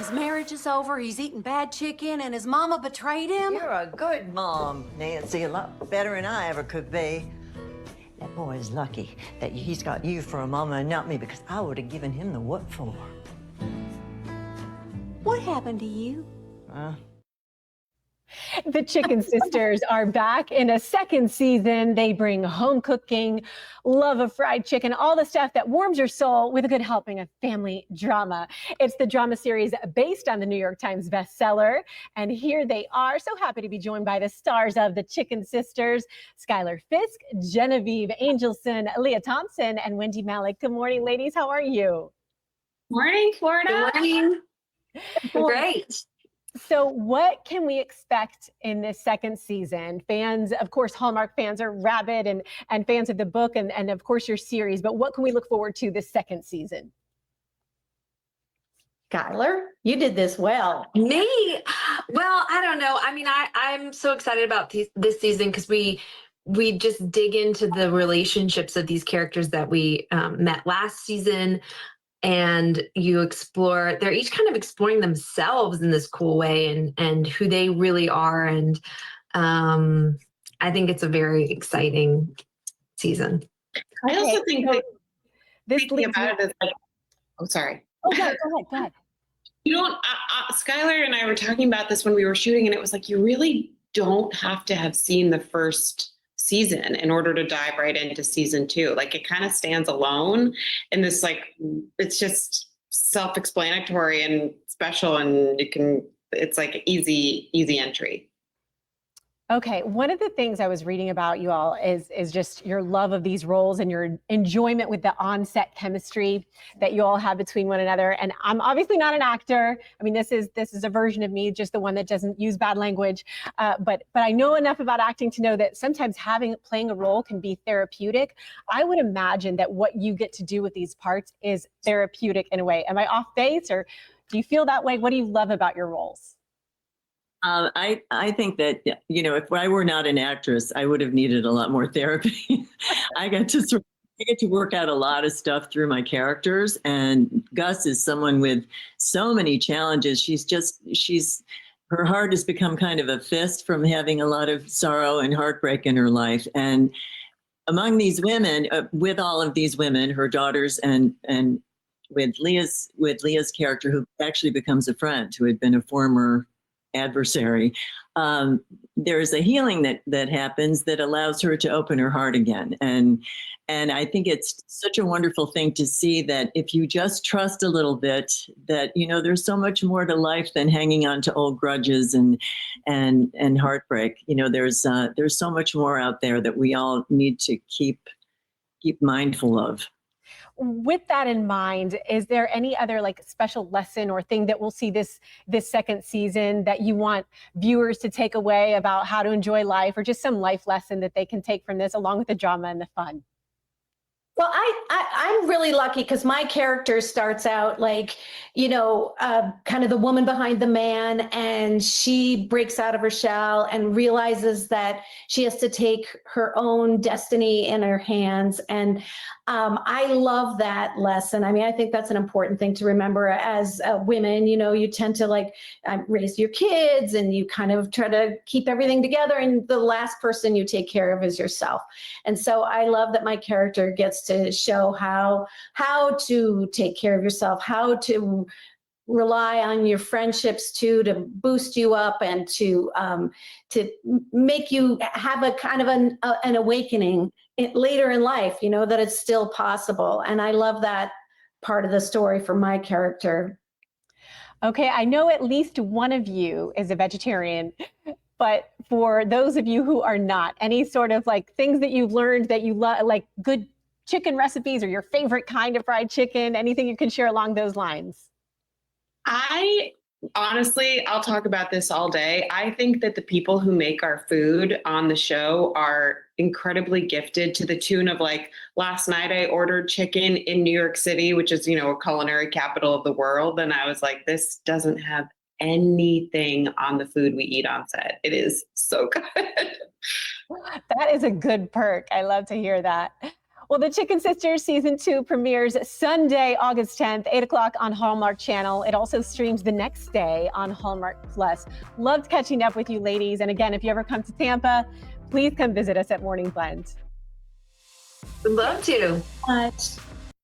his marriage is over, he's eating bad chicken, and his mama betrayed him? You're a good mom, Nancy, a lot better than I ever could be. That boy is lucky that he's got you for a mama and not me, because I would have given him the what for. What happened to you? The Chicken Sisters are back in a second season. They bring home cooking, love of fried chicken, all the stuff that warms your soul with a good helping of family drama. It's the drama series based on the New York Times bestseller. And here they are. So happy to be joined by the stars of the Chicken Sisters, Schuyler Fisk, Genevieve Angelson, Lea Thompson, and Wendie Malick. Good morning, ladies. How are you? Morning, Florida. Good morning. Great. So what can we expect in this second season? Fans, of course, Hallmark fans are rabid and fans of the book and of course your series, but what can we look forward to this second season? Schuyler, you did this well. Me? Well, I don't know. I mean, I'm so excited about this season because we just dig into the relationships of these characters that we met last season. And you explore, they're each kind of exploring themselves in this cool way and who they really are. And I think it's a very exciting season. I also think so that this thinking about it is like, oh, sorry. Oh, go ahead. You don't, Schuyler and I were talking about this when we were shooting, and it was like, you really don't have to have seen the first season in order to dive right into season 2. Like, it kind of stands alone in this, like, it's just self-explanatory and special, and it's like easy entry. Okay, one of the things I was reading about you all is just your love of these roles and your enjoyment with the on-set chemistry that you all have between one another. And I'm obviously not an actor. I mean, this is a version of me, just the one that doesn't use bad language. But I know enough about acting to know that sometimes playing a role can be therapeutic. I would imagine that what you get to do with these parts is therapeutic in a way. Am I off base, or do you feel that way? What do you love about your roles? I think that, if I were not an actress, I would have needed a lot more therapy. I get to work out a lot of stuff through my characters. And Gus is someone with so many challenges. Her heart has become kind of a fist from having a lot of sorrow and heartbreak in her life. And among these women, with all of these women, her daughters and with Lea's character, who actually becomes a friend, who had been a former adversary, there is a healing that happens that allows her to open her heart again. And I think it's such a wonderful thing to see that if you just trust a little bit, that, there's so much more to life than hanging on to old grudges and heartbreak. There's so much more out there that we all need to keep mindful of. With that in mind, is there any other special lesson or thing that we'll see this second season that you want viewers to take away about how to enjoy life, or just some life lesson that they can take from this along with the drama and the fun? Well, I'm really lucky because my character starts out kind of the woman behind the man, and she breaks out of her shell and realizes that she has to take her own destiny in her hands. And I love that lesson. I mean, I think that's an important thing to remember as women. You tend to raise your kids and you kind of try to keep everything together, and the last person you take care of is yourself. And so I love that my character gets to show how to take care of yourself, how to rely on your friendships to boost you up and to make you have a kind of an awakening later in life, that it's still possible. And I love that part of the story for my character. Okay, I know at least one of you is a vegetarian, but for those of you who are not, any sort of things that you've learned that you love, like good chicken recipes or your favorite kind of fried chicken, anything you can share along those lines? Honestly, I'll talk about this all day. I think that the people who make our food on the show are incredibly gifted, to the tune of last night I ordered chicken in New York City, which is, a culinary capital of the world. And I was like, this doesn't have anything on the food we eat on set. It is so good. That is a good perk. I love to hear that. Well, The Chicken Sisters season 2 premieres Sunday, August 10th, 8 o'clock on Hallmark Channel. It also streams the next day on Hallmark Plus. Loved catching up with you ladies. And again, if you ever come to Tampa, please come visit us at Morning Blend. Would love to. Much.